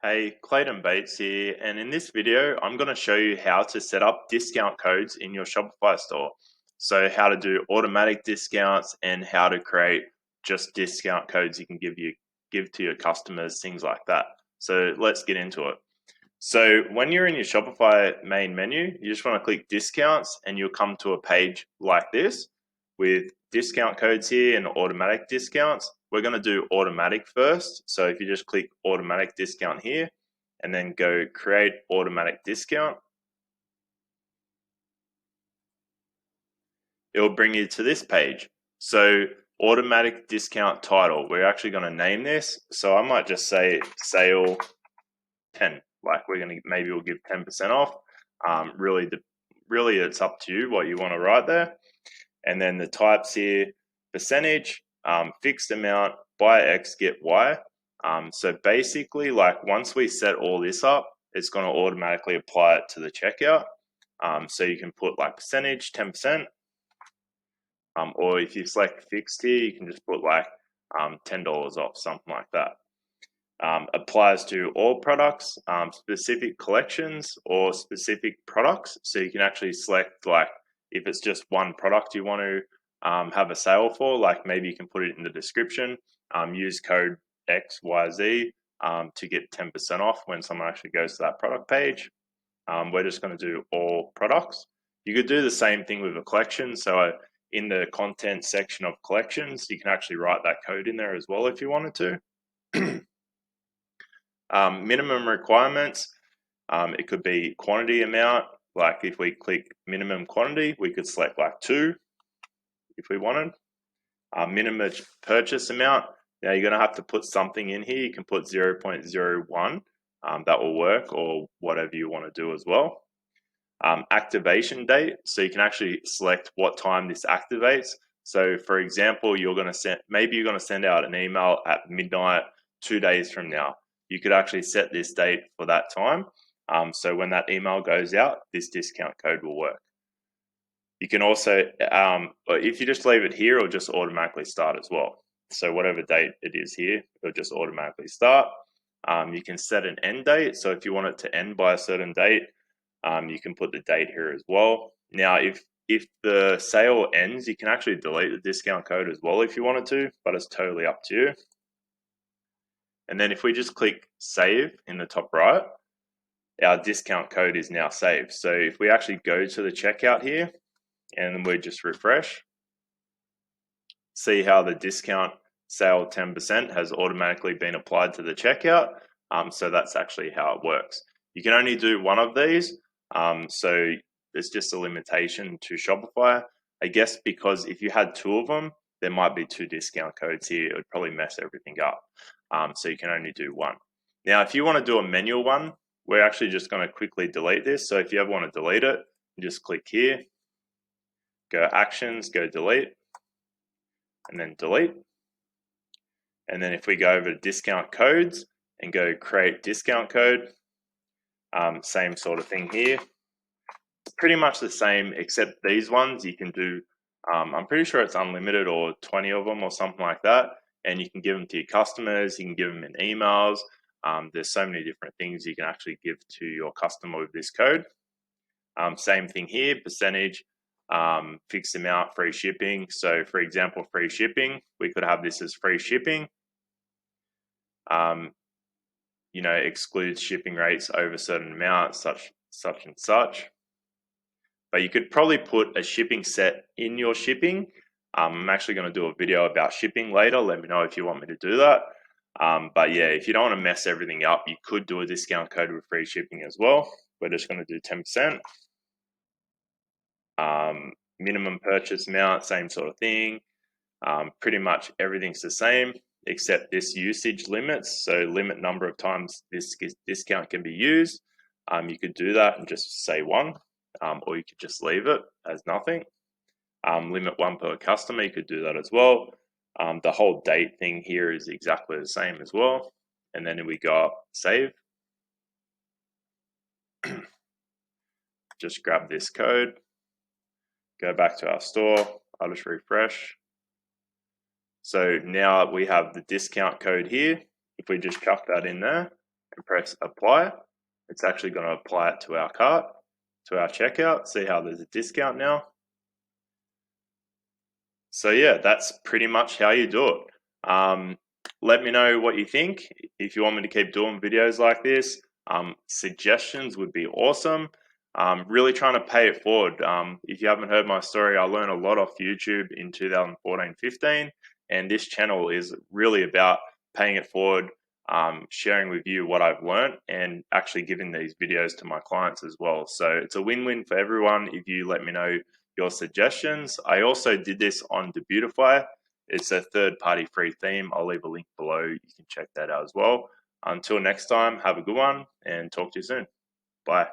Hey, Clayton Bates here, and in this video, I'm going to show you how to set up discount codes in your Shopify store. So how to do automatic discounts and how to create just discount codes you can give to your customers, things like that. So let's get into it. So when you're in your Shopify main menu, you just want to click discounts and you'll come to a page like this with discount codes here and automatic discounts. We're going to do automatic first. So if you just click automatic discount here and then go create automatic discount, it will bring you to this page. So automatic discount title, we're actually going to name this. So I might just say sale 10. Like maybe we'll give 10% off. Really, it's up to you what you want to write there. And then the types here, percentage, fixed amount, buy X, get Y. So basically, like once we set all this up, it's going to automatically apply it to the checkout. So you can put like percentage, 10%, or if you select fixed here, you can just put like $10 off, something like that. Applies to all products, specific collections, or specific products. So you can actually select like if it's just one product you want to have a sale for, like maybe you can put it in the description, use code XYZ to get 10% off when someone actually goes to that product page. We're just going to do all products. You could do the same thing with a collection. So in the content section of collections, you can actually write that code in there as well if you wanted to. Minimum requirements, it could be quantity amount. Like if we click minimum quantity, we could select like 2 if we wanted. Minimum purchase amount, now you're going to have to put something in here. You can put 0.01, that will work, or whatever you want to do as well. Activation date, so you can actually select what time this activates. So for example, maybe you're going to send out an email at midnight 2 days from now. You could actually set this date for that time. So when that email goes out, this discount code will work. You can also, if you just leave it here, it'll just automatically start as well. So whatever date it is here, it'll just automatically start. You can set an end date. So if you want it to end by a certain date, you can put the date here as well. Now, if the sale ends, you can actually delete the discount code as well if you wanted to, but it's totally up to you. And then if we just click save in the top right, our discount code is now saved. So if we actually go to the checkout here and we just refresh, see how the discount sale 10% has automatically been applied to the checkout. So that's actually how it works. You can only do one of these. So it's just a limitation to Shopify. I guess because if you had 2 of them, there might be 2 discount codes here. It would probably mess everything up. So you can only do one. Now, if you want to do a manual one, we're actually just going to quickly delete this. So if you ever want to delete it, you just click here, go actions, go delete, and then delete. And then if we go over to discount codes and go create discount code, same sort of thing here. It's pretty much the same, except these ones you can do, I'm pretty sure it's unlimited or 20 of them or something like that. And you can give them to your customers, you can give them in emails. There's so many different things you can actually give to your customer with this code. Same thing here, percentage, fixed amount, free shipping. So for example, free shipping, we could have this as free shipping. Excludes shipping rates over certain amounts, such and such. But you could probably put a shipping set in your shipping. I'm actually going to do a video about shipping later. Let me know if you want me to do that. But yeah, if you don't want to mess everything up, you could do a discount code with free shipping as well. We're just going to do 10%. Minimum purchase amount, same sort of thing. Pretty much everything's the same, except this usage limits. So limit number of times this discount can be used. You could do that and just say 1, or you could just leave it as nothing. Limit 1 per customer, you could do that as well. The whole date thing here is exactly the same as well. And then we got save. Just grab this code, go back to our store. I'll just refresh. So now we have the discount code here. If we just chuck that in there, and press apply, it's actually going to apply it to our cart, to our checkout. See how there's a discount now. So yeah, that's pretty much how you do it. Let me know what you think. If you want me to keep doing videos like this, suggestions would be awesome. Really trying to pay it forward. If you haven't heard my story, I learned a lot off YouTube in 2014-15, and this channel is really about paying it forward, sharing with you what I've learned, and actually giving these videos to my clients as well. So it's a win-win for everyone if you let me know your suggestions. I also did this on Debutify. It's a third-party free theme. I'll leave a link below. You can check that out as well. Until next time, have a good one and talk to you soon. Bye.